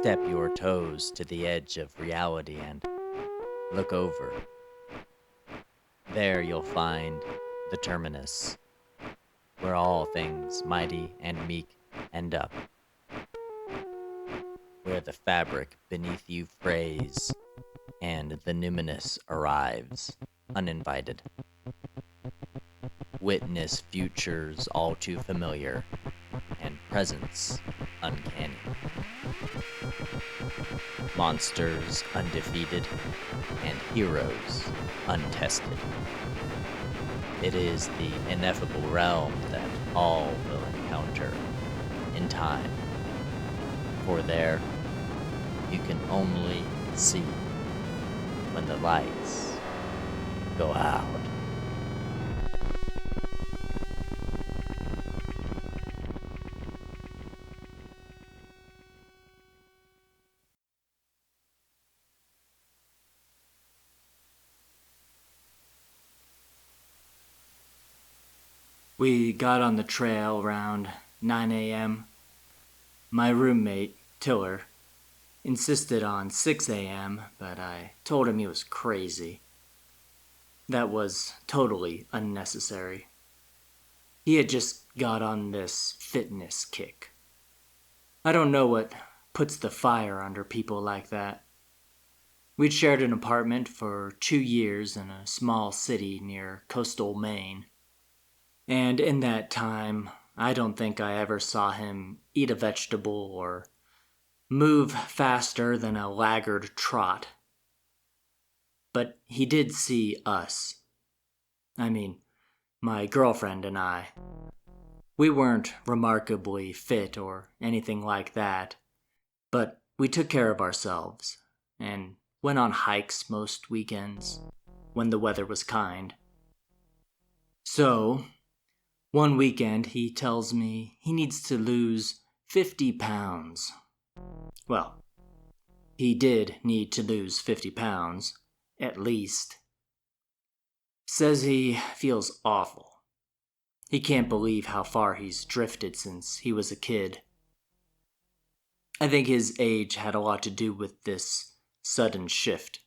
Step your toes to the edge of reality and look over. There you'll find the terminus, where all things mighty and meek end up, where the fabric beneath you frays and the numinous arrives, uninvited. Witness futures all too familiar and presence uncanny. Monsters undefeated and heroes untested. It is the ineffable realm that all will encounter in time. For there, you can only see when the lights go out. We got on the trail around 9 a.m. My roommate, Tiller, insisted on 6 a.m., but I told him he was crazy. That was totally unnecessary. He had just got on this fitness kick. I don't know what puts the fire under people like that. We'd shared an apartment for 2 years in a small city near coastal Maine. And in that time, I don't think I ever saw him eat a vegetable or move faster than a laggard trot. But he did see us. I mean, my girlfriend and I. We weren't remarkably fit or anything like that, but we took care of ourselves and went on hikes most weekends when the weather was kind. So, one weekend he tells me he needs to lose 50 pounds. Well, he did need to lose 50 pounds, at least. Says he feels awful. He can't believe how far he's drifted since he was a kid. I think his age had a lot to do with this sudden shift.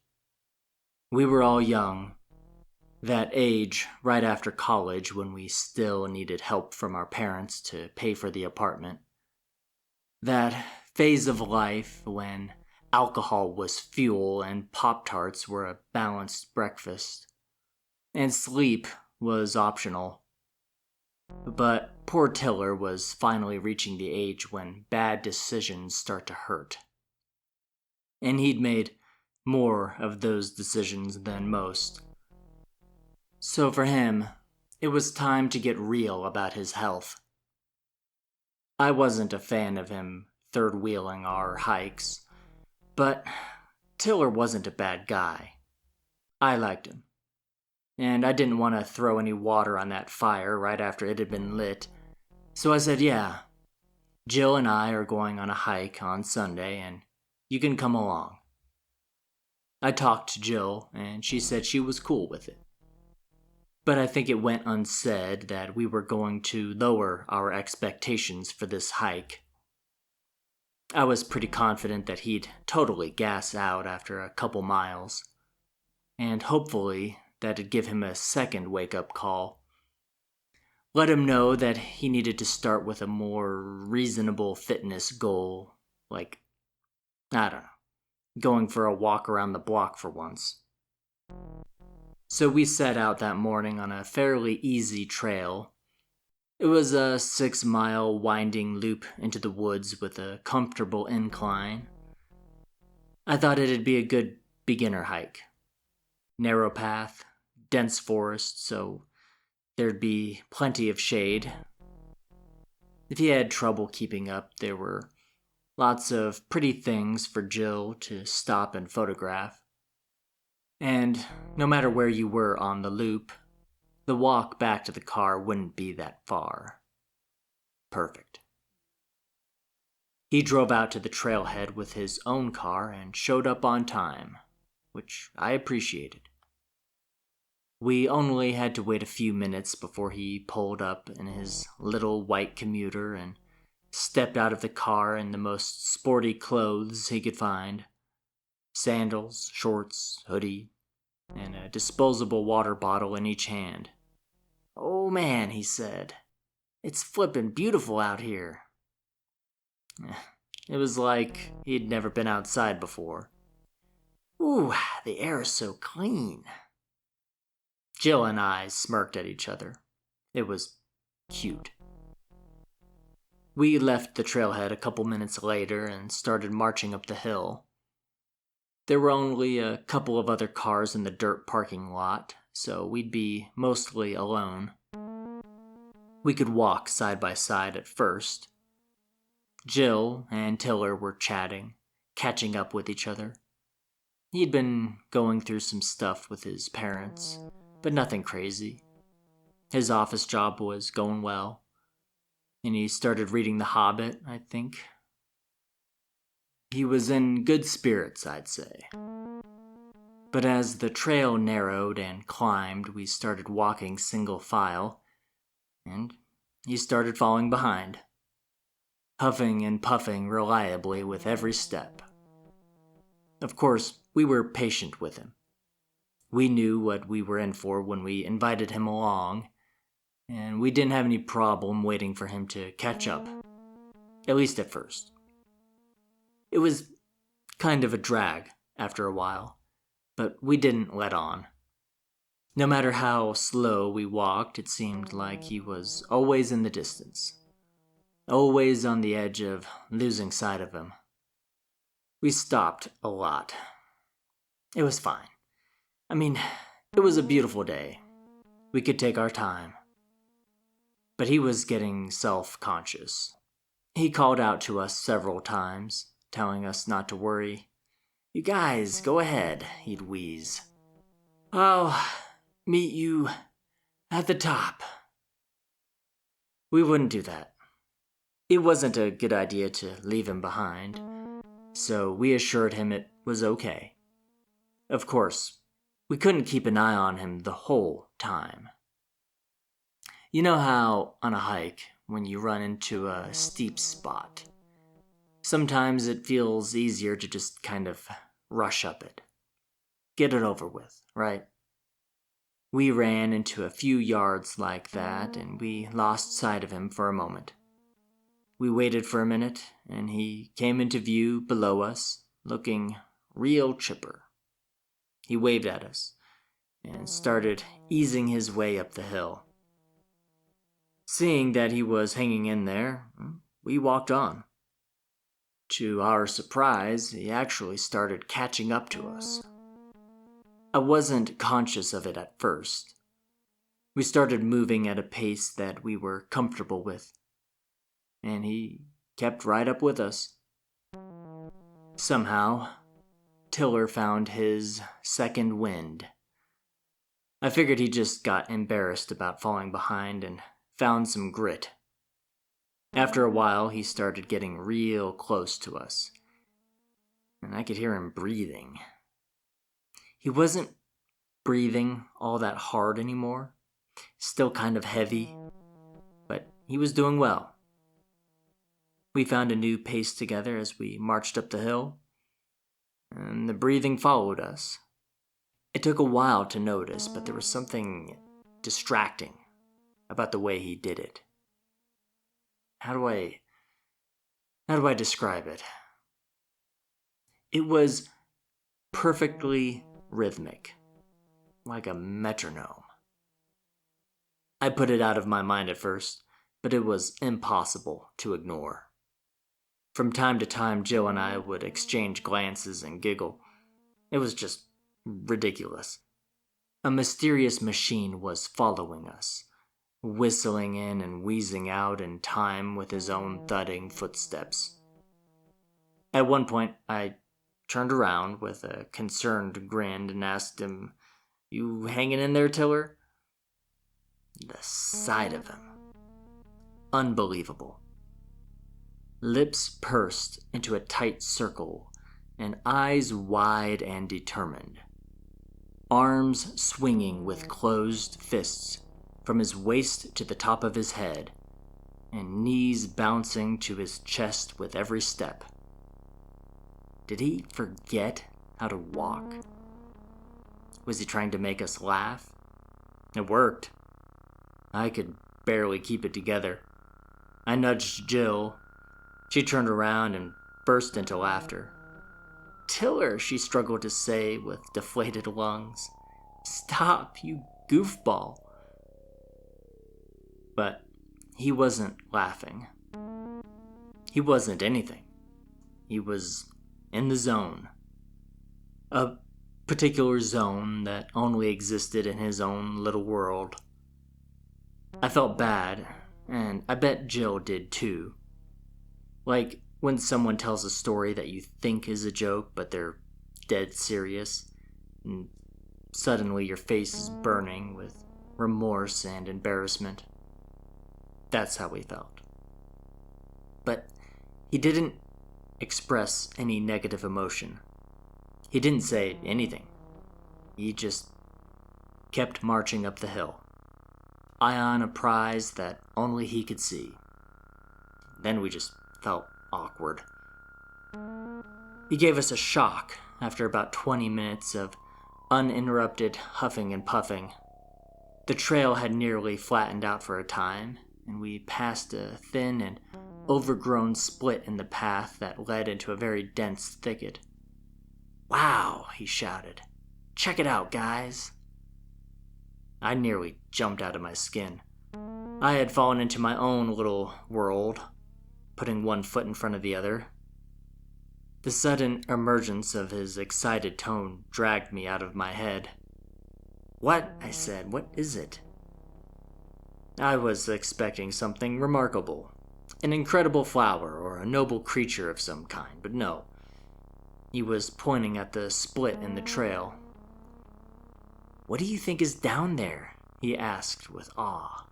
We were all young. That age right after college when we still needed help from our parents to pay for the apartment. That phase of life when alcohol was fuel and Pop-Tarts were a balanced breakfast. And sleep was optional. But poor Tiller was finally reaching the age when bad decisions start to hurt. And he'd made more of those decisions than most. So for him, it was time to get real about his health. I wasn't a fan of him third-wheeling our hikes, but Tiller wasn't a bad guy. I liked him. And I didn't want to throw any water on that fire right after it had been lit, so I said, yeah, Jill and I are going on a hike on Sunday, and you can come along. I talked to Jill, and she said she was cool with it. But I think it went unsaid that we were going to lower our expectations for this hike. I was pretty confident that he'd totally gas out after a couple miles, and hopefully that'd give him a second wake-up call. Let him know that he needed to start with a more reasonable fitness goal, like, I don't know, going for a walk around the block for once. So we set out that morning on a fairly easy trail. It was a 6-mile winding loop into the woods with a comfortable incline. I thought it'd be a good beginner hike. Narrow path, dense forest, so there'd be plenty of shade. If he had trouble keeping up, there were lots of pretty things for Jill to stop and photograph. And no matter where you were on the loop, the walk back to the car wouldn't be that far. Perfect. He drove out to the trailhead with his own car and showed up on time, which I appreciated. We only had to wait a few minutes before he pulled up in his little white commuter and stepped out of the car in the most sporty clothes he could find. Sandals, shorts, hoodie, and a disposable water bottle in each hand. "Oh man," he said, "it's flippin' beautiful out here." It was like he'd never been outside before. "Ooh, the air is so clean." Jill and I smirked at each other. It was cute. We left the trailhead a couple minutes later and started marching up the hill. There were only a couple of other cars in the dirt parking lot, so we'd be mostly alone. We could walk side by side at first. Jill and Tiller were chatting, catching up with each other. He'd been going through some stuff with his parents, but nothing crazy. His office job was going well, and he started reading The Hobbit, I think. He was in good spirits, I'd say. But as the trail narrowed and climbed, we started walking single file, and he started falling behind, huffing and puffing reliably with every step. Of course, we were patient with him. We knew what we were in for when we invited him along, and we didn't have any problem waiting for him to catch up, at least at first. It was kind of a drag after a while, but we didn't let on. No matter how slow we walked, it seemed like he was always in the distance, always on the edge of losing sight of him. We stopped a lot. It was fine. I mean, it was a beautiful day. We could take our time. But he was getting self-conscious. He called out to us several times, telling us not to worry. "You guys, go ahead," he'd wheeze. "I'll meet you at the top." We wouldn't do that. It wasn't a good idea to leave him behind, so we assured him it was okay. Of course, we couldn't keep an eye on him the whole time. You know how, on a hike, when you run into a steep spot, sometimes it feels easier to just kind of rush up it. Get it over with, right? We ran into a few yards like that, and we lost sight of him for a moment. We waited for a minute, and he came into view below us, looking real chipper. He waved at us, and started easing his way up the hill. Seeing that he was hanging in there, we walked on. To our surprise, he actually started catching up to us. I wasn't conscious of it at first. We started moving at a pace that we were comfortable with, and he kept right up with us. Somehow, Tiller found his second wind. I figured he just got embarrassed about falling behind and found some grit. After a while, he started getting real close to us, and I could hear him breathing. He wasn't breathing all that hard anymore, still kind of heavy, but he was doing well. We found a new pace together as we marched up the hill, and the breathing followed us. It took a while to notice, but there was something distracting about the way he did it. How do I describe it? It was perfectly rhythmic, like a metronome. I put it out of my mind at first, but it was impossible to ignore. From time to time, Jill and I would exchange glances and giggle. It was just ridiculous. A mysterious machine was following us, whistling in and wheezing out in time with his own thudding footsteps. At one point, I turned around with a concerned grin and asked him, "You hanging in there, Tiller?" The sight of him. Unbelievable. Lips pursed into a tight circle and eyes wide and determined. Arms swinging with closed fists from his waist to the top of his head. and knees bouncing to his chest with every step. Did he forget how to walk? Was he trying to make us laugh? It worked. I could barely keep it together. I nudged Jill. She turned around and burst into laughter. "Tiller," she struggled to say with deflated lungs. "Stop, you goofball." But he wasn't laughing. He wasn't anything. He was in the zone. A particular zone that only existed in his own little world. I felt bad, and I bet Jill did too. Like when someone tells a story that you think is a joke, but they're dead serious, and suddenly your face is burning with remorse and embarrassment. That's how we felt. But he didn't express any negative emotion. He didn't say anything. He just kept marching up the hill, eye on a prize that only he could see. Then we just felt awkward. He gave us a shock after about 20 minutes of uninterrupted huffing and puffing. The trail had nearly flattened out for a time, and we passed a thin and overgrown split in the path that led into a very dense thicket. "Wow," he shouted. "Check it out, guys." I nearly jumped out of my skin. I had fallen into my own little world, putting one foot in front of the other. The sudden emergence of his excited tone dragged me out of my head. "What?" I said. "What is it?" I was expecting something remarkable, an incredible flower or a noble creature of some kind, but no. He was pointing at the split in the trail. "What do you think is down there?" he asked with awe.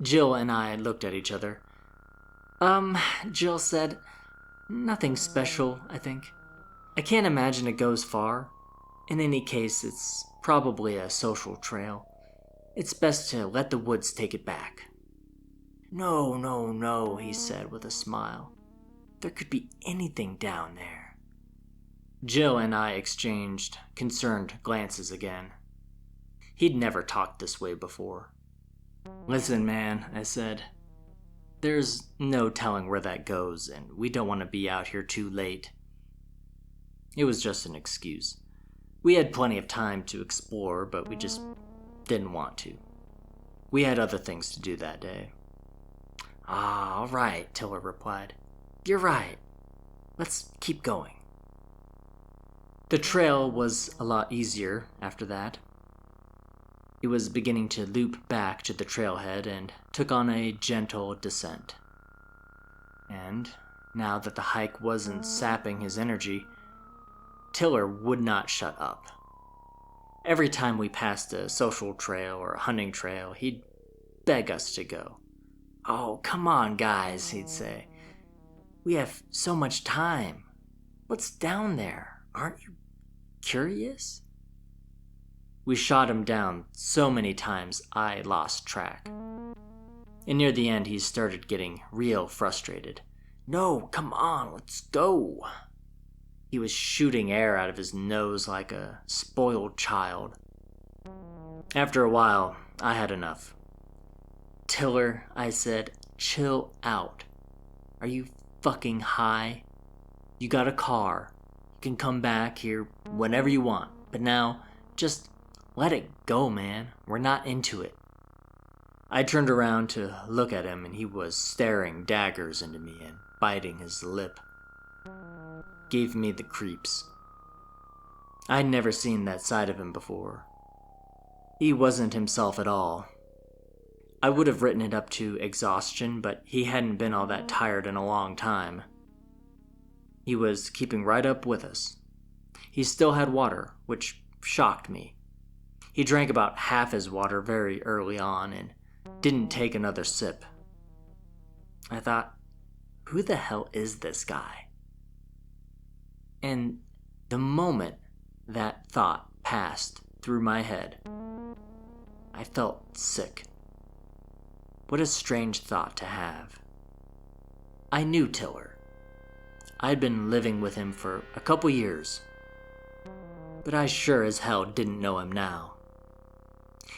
Jill and I looked at each other. Jill said, "Nothing special, I think. I can't imagine it goes far. In any case, it's probably a social trail. It's best to let the woods take it back." "No, no, no," he said with a smile. "There could be anything down there." Jill and I exchanged concerned glances again. He'd never talked this way before. "Listen, man," I said. "There's no telling where that goes, and we don't want to be out here too late." It was just an excuse. We had plenty of time to explore, but we just didn't want to. We had other things to do that day. "Ah, all right," Tiller replied. "You're right. Let's keep going." The trail was a lot easier after that. It was beginning to loop back to the trailhead and took on a gentle descent. And now that the hike wasn't sapping his energy, Tiller would not shut up. Every time we passed a social trail or a hunting trail, he'd beg us to go. "Oh, come on, guys," he'd say. "We have so much time. What's down there? Aren't you curious?" We shot him down so many times I lost track. And near the end, he started getting real frustrated. "No, come on, let's go." He was shooting air out of his nose like a spoiled child. After a while, I had enough. "Tiller," I said, "chill out. Are you fucking high? You got a car. You can come back here whenever you want. But now, just let it go, man. We're not into it." I turned around to look at him, and he was staring daggers into me and biting his lip. Gave me the creeps. I'd never seen that side of him before. He wasn't himself at all. I would have written it up to exhaustion, but he hadn't been all that tired in a long time. He was keeping right up with us. He still had water, which shocked me. He drank about half his water very early on and didn't take another sip. I thought, who the hell is this guy? And the moment that thought passed through my head, I felt sick. What a strange thought to have. I knew Tiller. I'd been living with him for a couple years. But I sure as hell didn't know him now.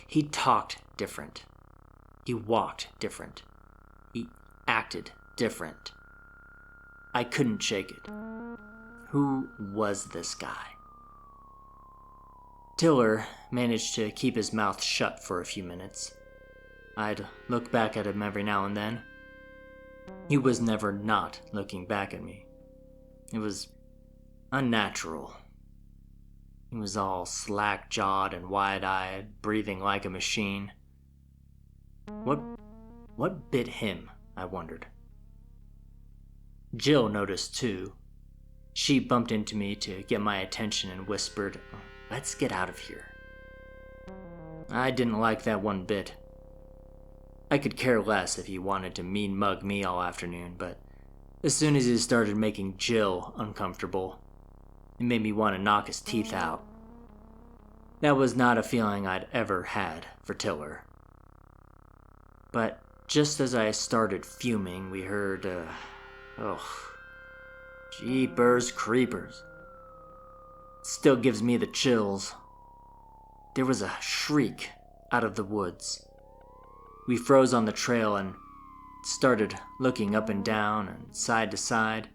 He talked different. He walked different. He acted different. I couldn't shake it. Who was this guy? Tiller managed to keep his mouth shut for a few minutes. I'd look back at him every now and then. He was never not looking back at me. It was unnatural. He was all slack-jawed and wide-eyed, breathing like a machine. What bit him, I wondered. Jill noticed too. She bumped into me to get my attention and whispered, "Let's get out of here." I didn't like that one bit. I could care less if he wanted to mean mug me all afternoon, but as soon as he started making Jill uncomfortable, it made me want to knock his teeth out. That was not a feeling I'd ever had for Tiller. But just as I started fuming, we heard, jeepers creepers. Still gives me the chills. There was a shriek out of the woods. We froze on the trail and started looking up and down and side to side.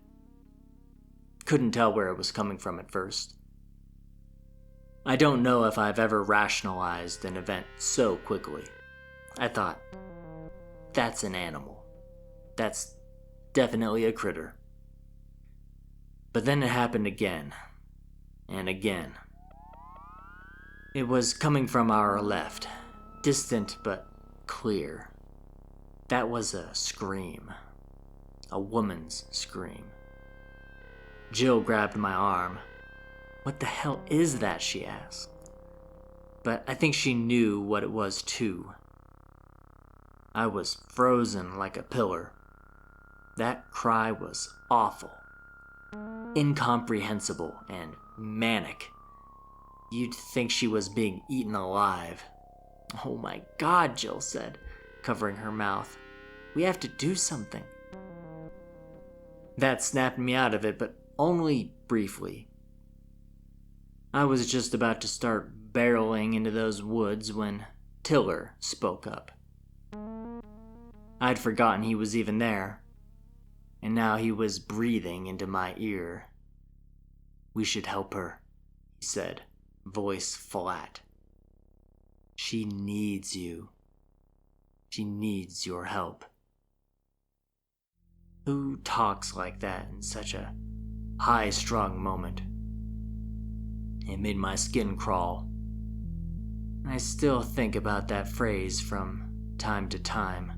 Couldn't tell where it was coming from at first. I don't know if I've ever rationalized an event so quickly. I thought, that's an animal. That's definitely a critter. But then it happened again, and again. It was coming from our left, distant but clear. That was a scream. A woman's scream. Jill grabbed my arm. "What the hell is that?" she asked. But I think she knew what it was too. I was frozen like a pillar. That cry was awful. Incomprehensible and manic. You'd think she was being eaten alive. "Oh my God," Jill said, covering her mouth. "We have to do something." That snapped me out of it, but only briefly. I was just about to start barreling into those woods when Tiller spoke up. I'd forgotten he was even there, and now he was breathing into my ear. "We should help her," he said, voice flat. "She needs you. She needs your help." Who talks like that in such a high-strung moment? It made my skin crawl. I still think about that phrase from time to time.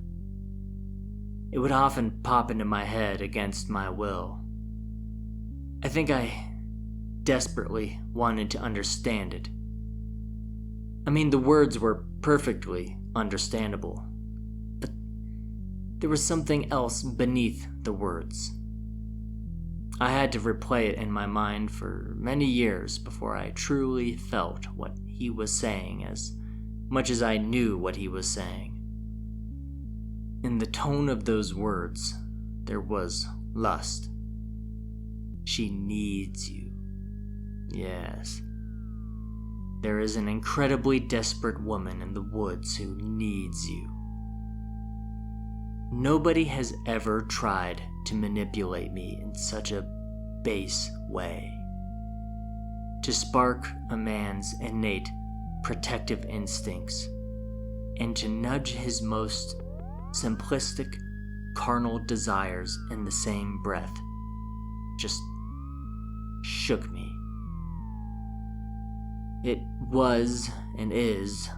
It would often pop into my head against my will. I think I desperately wanted to understand it. I mean, the words were perfectly understandable, but there was something else beneath the words. I had to replay it in my mind for many years before I truly felt what he was saying as much as I knew what he was saying. In the tone of those words, there was lust. She needs you. Yes. There is an incredibly desperate woman in the woods who needs you. Nobody has ever tried to manipulate me in such a base way. To spark a man's innate protective instincts and to nudge his most simplistic, carnal desires in the same breath just shook me. It was and is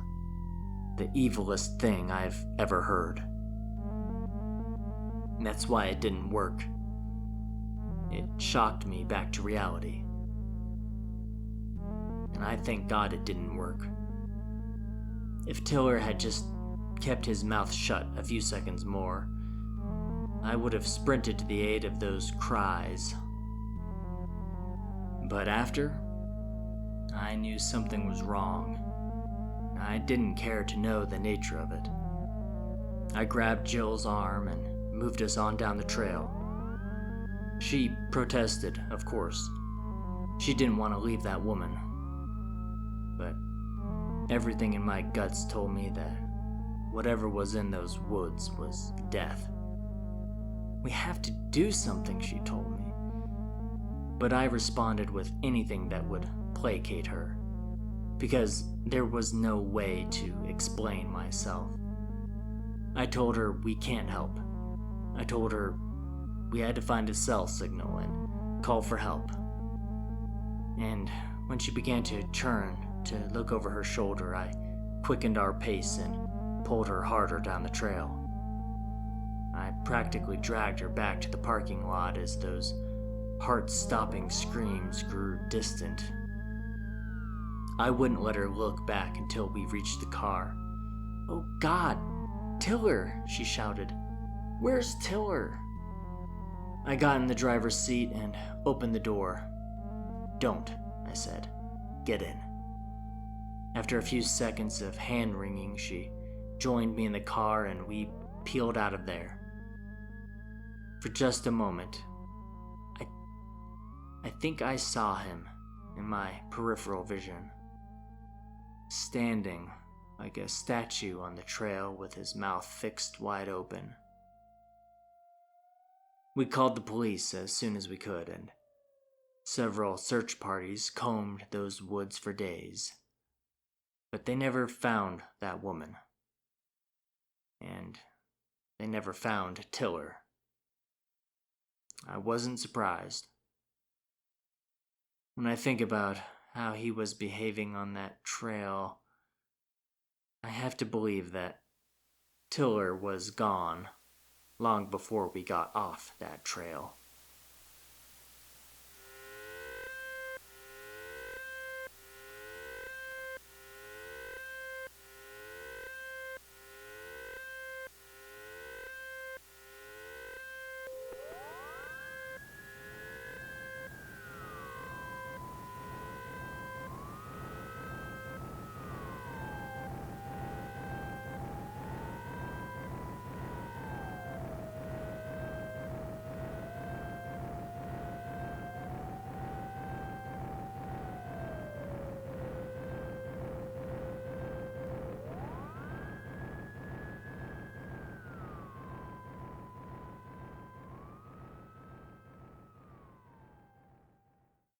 the evilest thing I've ever heard. That's why it didn't work. It shocked me back to reality. And I thank God it didn't work. If Tiller had just kept his mouth shut a few seconds more, I would have sprinted to the aid of those cries. But after, I knew something was wrong. I didn't care to know the nature of it. I grabbed Jill's arm and moved us on down the trail. She protested, of course. She didn't want to leave that woman. But everything in my guts told me that whatever was in those woods was death. We have to do something, she told me. But I responded with anything that would placate her, because there was no way to explain myself. I told her we can't help. I told her we had to find a cell signal and call for help. And when she began to turn to look over her shoulder, I quickened our pace and pulled her harder down the trail. I practically dragged her back to the parking lot as those heart-stopping screams grew distant. I wouldn't let her look back until we reached the car. "Oh God, Tiller!" she shouted. "Where's Tiller?" I got in the driver's seat and opened the door. "Don't," I said. "Get in." After a few seconds of hand-wringing, she joined me in the car and we peeled out of there. For just a moment, I think I saw him in my peripheral vision, standing like a statue on the trail with his mouth fixed wide open. We called the police as soon as we could, and several search parties combed those woods for days. But they never found that woman. And they never found Tiller. I wasn't surprised. When I think about how he was behaving on that trail, I have to believe that Tiller was gone long before we got off that trail.